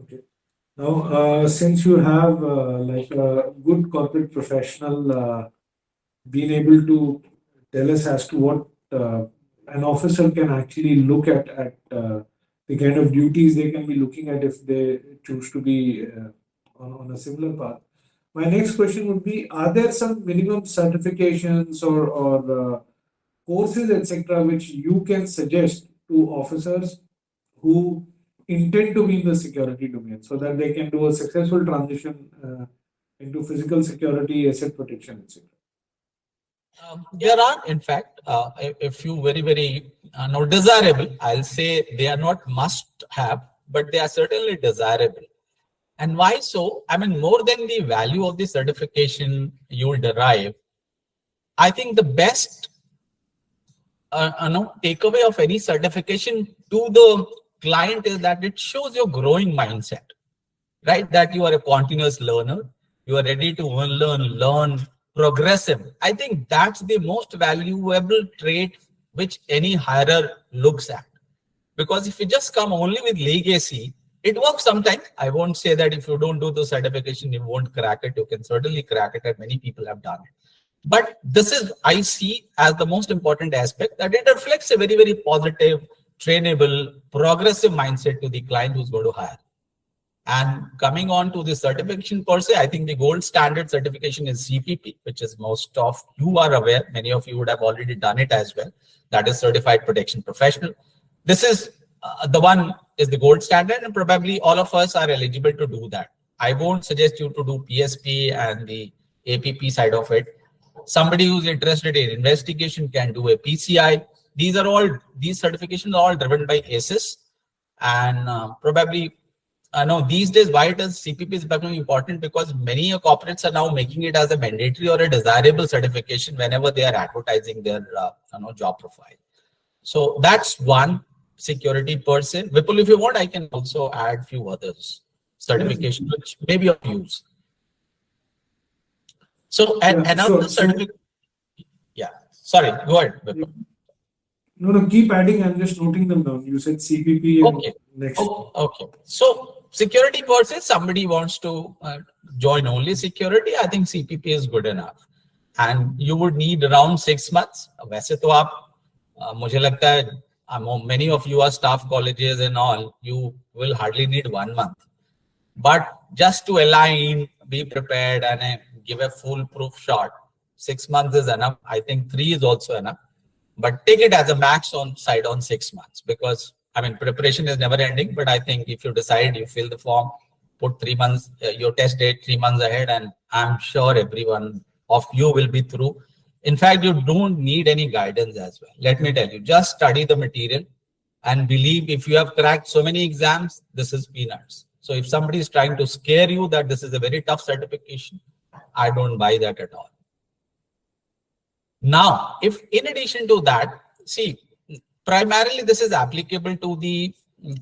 Okay. Now, since you have like a good corporate professional being able to tell us as to what an officer can actually look at the kind of duties they can be looking at if they choose to be on a similar path. My next question would be: are there some minimum certifications or courses, etc., which you can suggest to officers who intend to be in the security domain so that they can do a successful transition into physical security, asset protection, etc.? There are, in fact, a few very not desirable. I'll say they are not must have, but they are certainly desirable. And why so? I mean, more than the value of the certification you will derive, I think the best takeaway of any certification to the client is that it shows your growing mindset, right? That you are a continuous learner, you are ready to learn, progressive. I think that's the most valuable trait which any hirer looks at. Because if you just come only with legacy, it works sometimes. I won't say that if you don't do the certification, you won't crack it. You can certainly crack it, and many people have done it. But this is, I see as the most important aspect, that it reflects a very positive, trainable, progressive mindset to the client who's going to hire. And coming on to the certification per se, I think the gold standard certification is CPP, which is most of you are aware. Many of you would have already done it as well. That is Certified Protection Professional. This is the one is the gold standard, and probably all of us are eligible to do that. I won't suggest you to do PSP and the APP side of it. Somebody who's interested in investigation can do a PCI. These certifications are all driven by ACES, and probably I know these days why it is CPP is becoming important, because many corporates are now making it as a mandatory or a desirable certification whenever they are advertising their job profile. So that's one security per se. Vipul, if you want, I can also add few others certification which may be of use. So another certificate. Yeah, sorry, go ahead, Vipul. No, keep adding. I'm just noting them down. You said CPP and next. Okay. So security per se, somebody wants to join only security, I think CPP is good enough. And you would need around 6 months. वैसे तो आप मुझे लगता है many of you are staff colleges and all, you will hardly need 1 month. But just to align, be prepared, and give a foolproof shot, 6 months is enough. I think 3 is also enough. But take it as a max on 6 months, because I mean, preparation is never ending. But I think if you decide, you fill the form, put 3 months, your test date 3 months ahead, and I'm sure everyone of you will be through. In fact, you don't need any guidance as well. Let me tell you, just study the material and believe if you have cracked so many exams, this is peanuts. So if somebody is trying to scare you that this is a very tough certification, I don't buy that at all. Now, if in addition to that, see, primarily this is applicable to the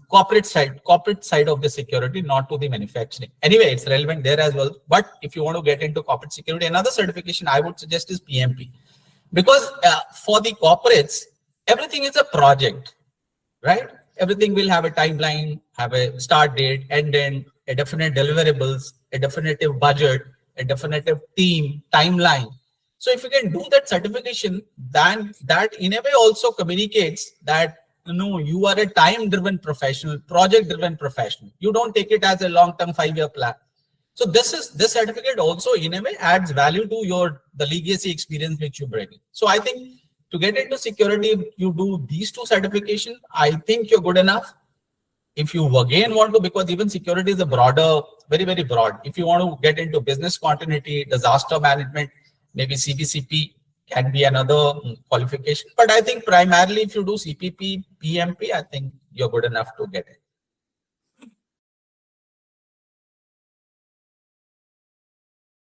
corporate side of the security, not to the manufacturing. Anyway, it's relevant there as well. But if you want to get into corporate security, another certification I would suggest is PMP. Because for the corporates, everything is a project, right? Everything will have a timeline, have a start date, end date, a definite deliverables, a definitive budget, a definitive team, timeline. So if you can do that certification, then that in a way also communicates that you are a time-driven professional, project-driven professional. You don't take it as a long-term 5-year plan. So this certificate also in a way adds value to the legacy experience which you bring. So I think to get into security, you do these 2 certifications. I think you're good enough. If you again want to, because even security is a broader, very broad. If you want to get into business continuity, disaster management, maybe CBCP can be another qualification. But I think primarily if you do CPP, PMP, I think you're good enough to get it.